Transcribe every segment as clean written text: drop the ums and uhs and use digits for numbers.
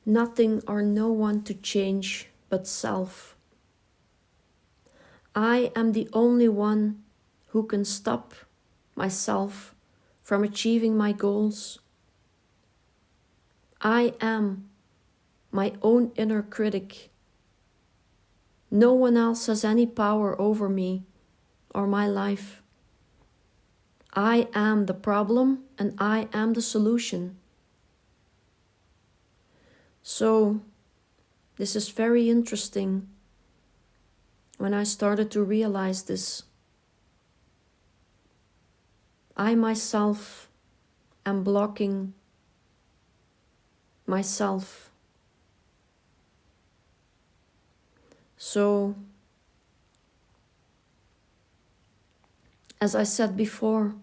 nothing or no one to change but self. I am the only one who can stop myself from achieving my goals. I am my own inner critic. No one else has any power over me or my life. I am the problem and I am the solution. So, this is very interesting when I started to realize this. I myself am blocking myself. So, as I said before,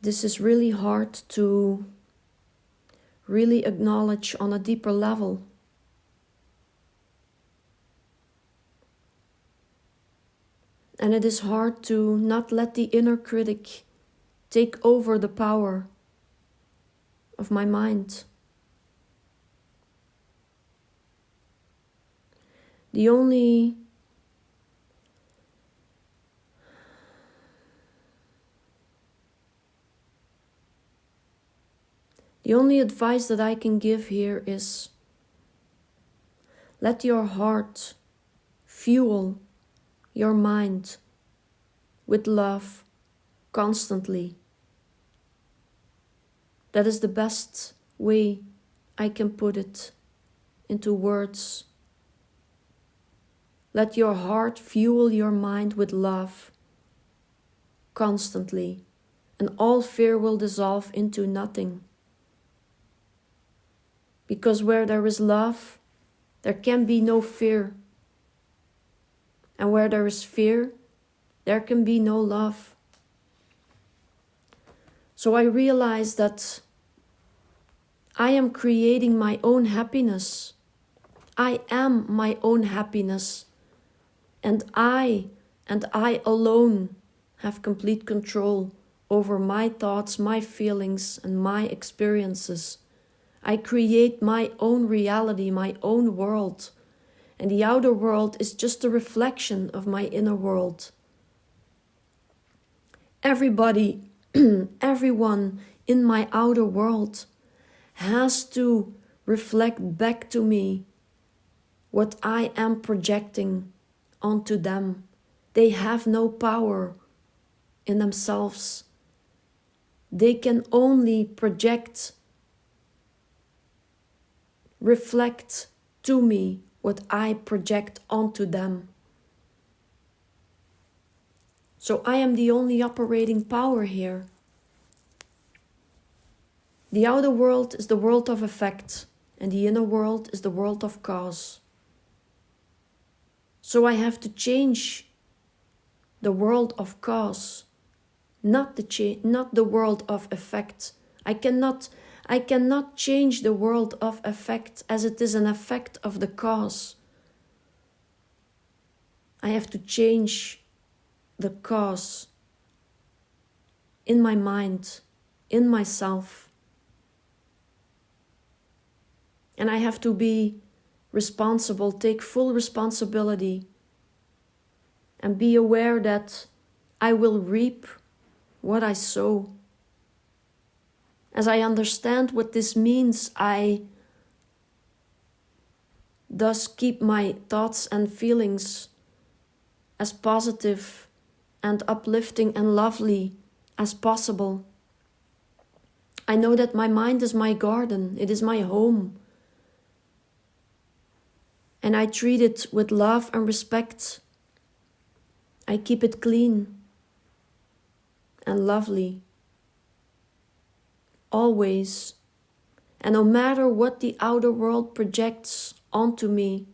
this is really hard to really acknowledge on a deeper level. And it is hard to not let the inner critic take over the power of my mind. The only advice that I can give here is let your heart fuel your mind with love constantly. That is the best way I can put it into words. Let your heart fuel your mind with love constantly, and all fear will dissolve into nothing. Because where there is love, there can be no fear. And where there is fear, there can be no love. So I realize that I am creating my own happiness. I am my own happiness. And I alone have complete control over my thoughts, my feelings, and my experiences. I create my own reality, my own world. And the outer world is just a reflection of my inner world. Everybody, everyone in my outer world has to reflect back to me what I am projecting onto them. They have no power in themselves. They can only project, reflect to me what I project onto them. So I am the only operating power here. The outer world is the world of effect, and the inner world is the world of cause. So I have to change the world of cause, not the world of effect. I cannot change the world of effect as it is an effect of the cause. I have to change the cause in my mind, in myself. And I have to be responsible, take full responsibility, and be aware that I will reap what I sow. As I understand what this means, I thus keep my thoughts and feelings as positive and uplifting and lovely as possible. I know that my mind is my garden, it is my home. And I treat it with love and respect. I keep it clean and lovely. Always. And no matter what the outer world projects onto me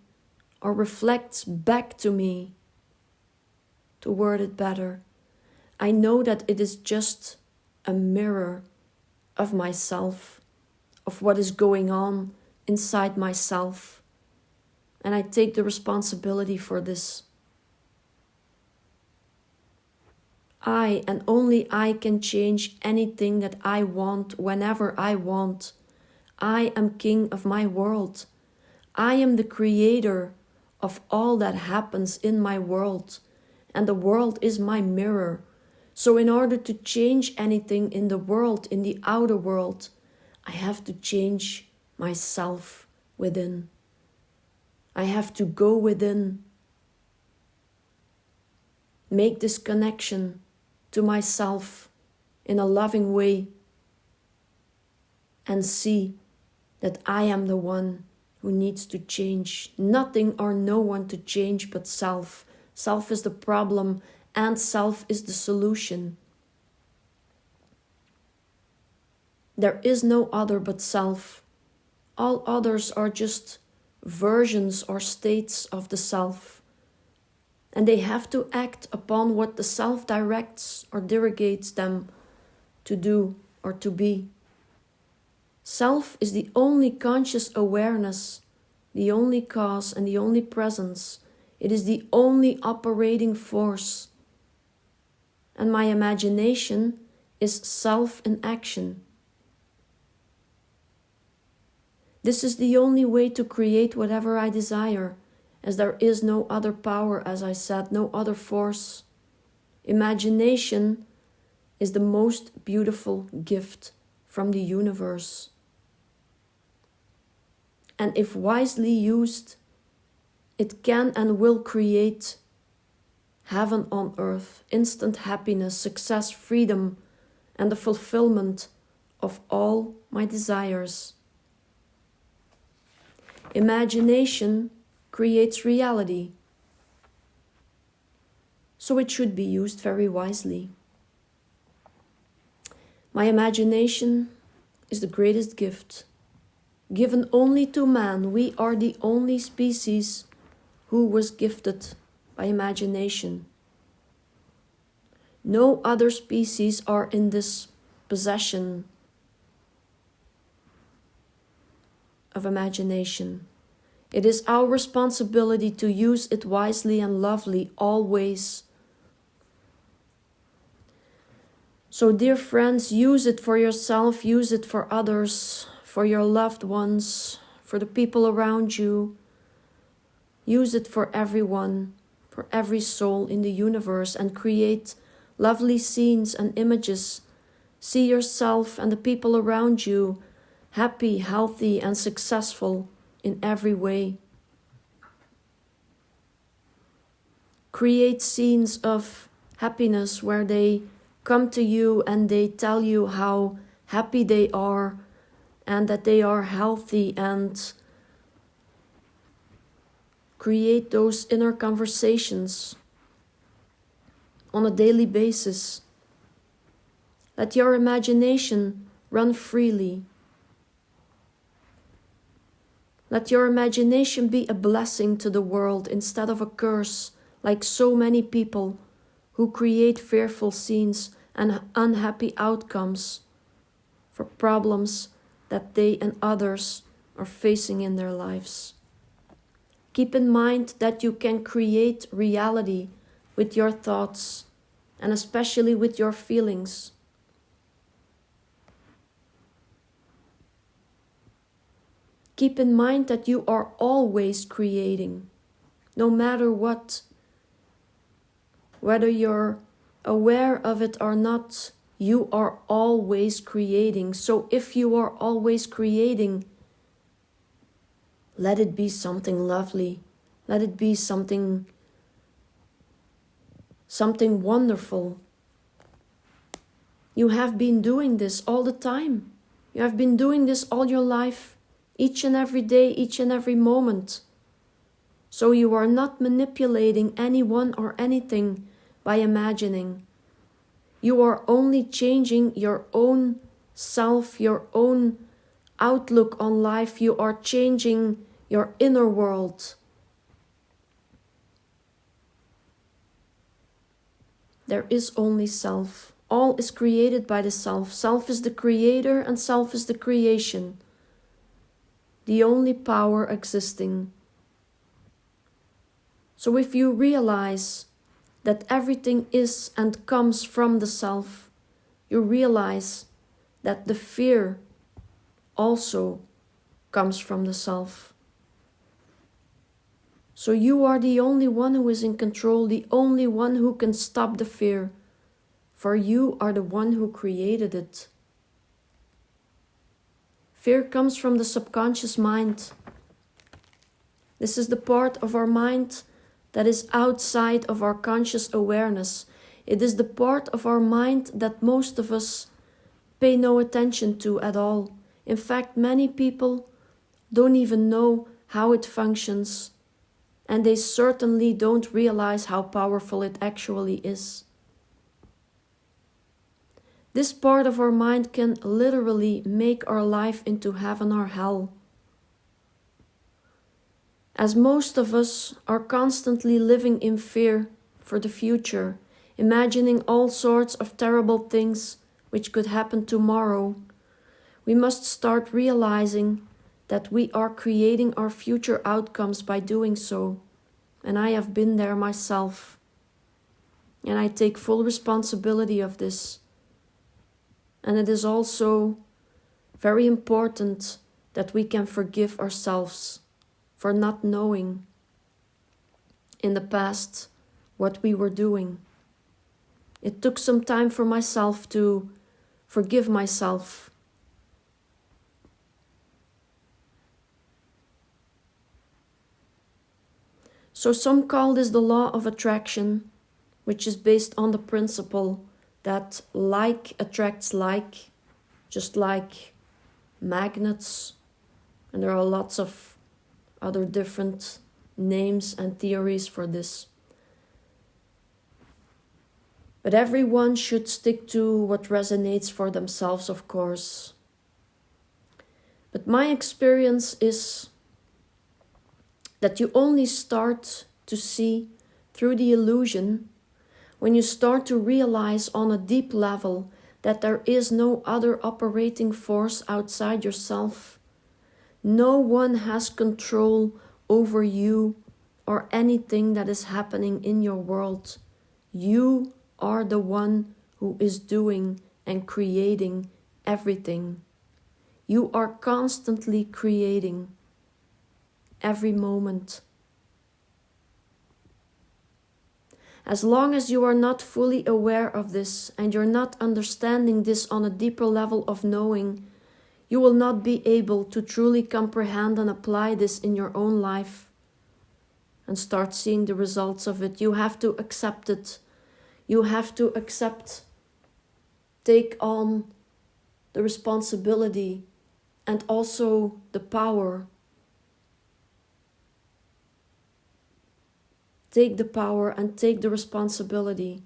or reflects back to me, to word it better, I know that it is just a mirror of myself, of what is going on inside myself. And I take the responsibility for this. I and only I can change anything that I want whenever I want. I am king of my world. I am the creator of all that happens in my world, and the world is my mirror. So in order to change anything in the world, in the outer world, I have to change myself within. I have to go within, make this connection to myself in a loving way, and see that I am the one who needs to change. Nothing or no one to change but self. Self is the problem and self is the solution. There is no other but self. All others are just versions or states of the self. And they have to act upon what the self directs or delegates them to do or to be. Self is the only conscious awareness, the only cause and the only presence. It is the only operating force. And my imagination is self in action. This is the only way to create whatever I desire, as there is no other power, as I said, no other force. Imagination is the most beautiful gift from the universe. And if wisely used, it can and will create heaven on earth, instant happiness, success, freedom, and the fulfillment of all my desires. Imagination creates reality, so it should be used very wisely. My imagination is the greatest gift, given only to man. We are the only species who was gifted by imagination. No other species are in this possession of imagination. It is our responsibility to use it wisely and lovely always. So dear friends, use it for yourself, use it for others, for your loved ones, for the people around you. Use it for everyone, for every soul in the universe, and create lovely scenes and images. See yourself and the people around you happy, healthy, and successful in every way. Create scenes of happiness where they come to you and they tell you how happy they are and that they are healthy, and create those inner conversations on a daily basis. Let your imagination run freely. Let your imagination be a blessing to the world instead of a curse, like so many people who create fearful scenes and unhappy outcomes for problems that they and others are facing in their lives. Keep in mind that you can create reality with your thoughts and especially with your feelings. Keep in mind that you are always creating, no matter what. Whether you're aware of it or not, you are always creating. So if you are always creating, let it be something lovely. Let it be something wonderful. You have been doing this all the time. You have been doing this all your life, each and every day, each and every moment. So you are not manipulating anyone or anything by imagining. You are only changing your own self, your own outlook on life. You are changing your inner world. There is only self. All is created by the self. Self is the creator and self is the creation. The only power existing. So if you realize that everything is and comes from the self, you realize that the fear also comes from the self. So you are the only one who is in control, the only one who can stop the fear, for you are the one who created it. Fear comes from the subconscious mind. This is the part of our mind that is outside of our conscious awareness. It is the part of our mind that most of us pay no attention to at all. In fact, many people don't even know how it functions, and they certainly don't realize how powerful it actually is. This part of our mind can literally make our life into heaven or hell. As most of us are constantly living in fear for the future, imagining all sorts of terrible things which could happen tomorrow, we must start realizing that we are creating our future outcomes by doing so. And I have been there myself. And I take full responsibility of this. And it is also very important that we can forgive ourselves for not knowing in the past what we were doing. It took some time for myself to forgive myself. So some call this the law of attraction, which is based on the principle that like attracts like, just like magnets. And there are lots of other different names and theories for this. But everyone should stick to what resonates for themselves, of course. But my experience is that you only start to see through the illusion when you start to realize on a deep level that there is no other operating force outside yourself. No one has control over you or anything that is happening in your world. You are the one who is doing and creating everything. You are constantly creating every moment. As long as you are not fully aware of this and you're not understanding this on a deeper level of knowing, you will not be able to truly comprehend and apply this in your own life and start seeing the results of it. You have to accept it. You have to accept, take on the responsibility and also the power. Take the power and take the responsibility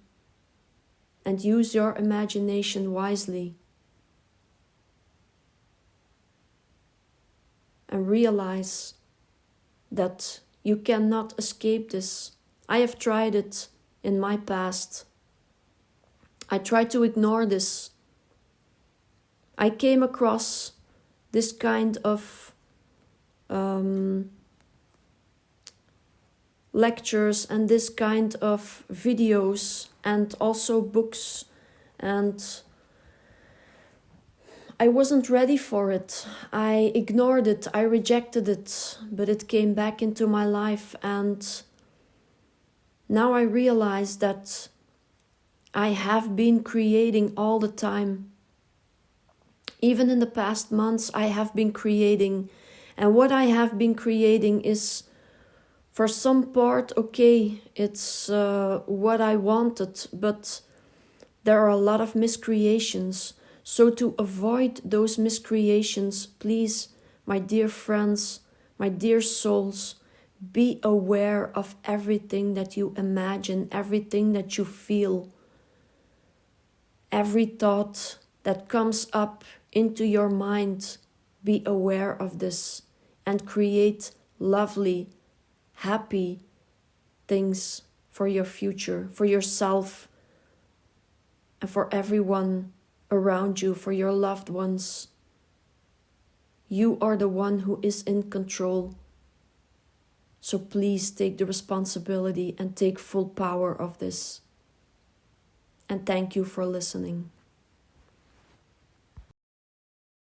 and use your imagination wisely. And realize that you cannot escape this. I have tried it in my past. I tried to ignore this. I came across this kind of lectures and this kind of videos and also books, and I wasn't ready for it. I ignored it, I rejected it, but it came back into my life, and now I realize that I have been creating all the time. Even in the past months, I have been creating, and what I have been creating is, for some part, okay, it's what I wanted, but there are a lot of miscreations. So to avoid those miscreations, please, my dear friends, my dear souls, be aware of everything that you imagine, everything that you feel, every thought that comes up into your mind. Be aware of this and create lovely, happy things for your future, for yourself, and for everyone around you, for your loved ones. You are the one who is in control. So please take the responsibility and take full power of this. And thank you for listening.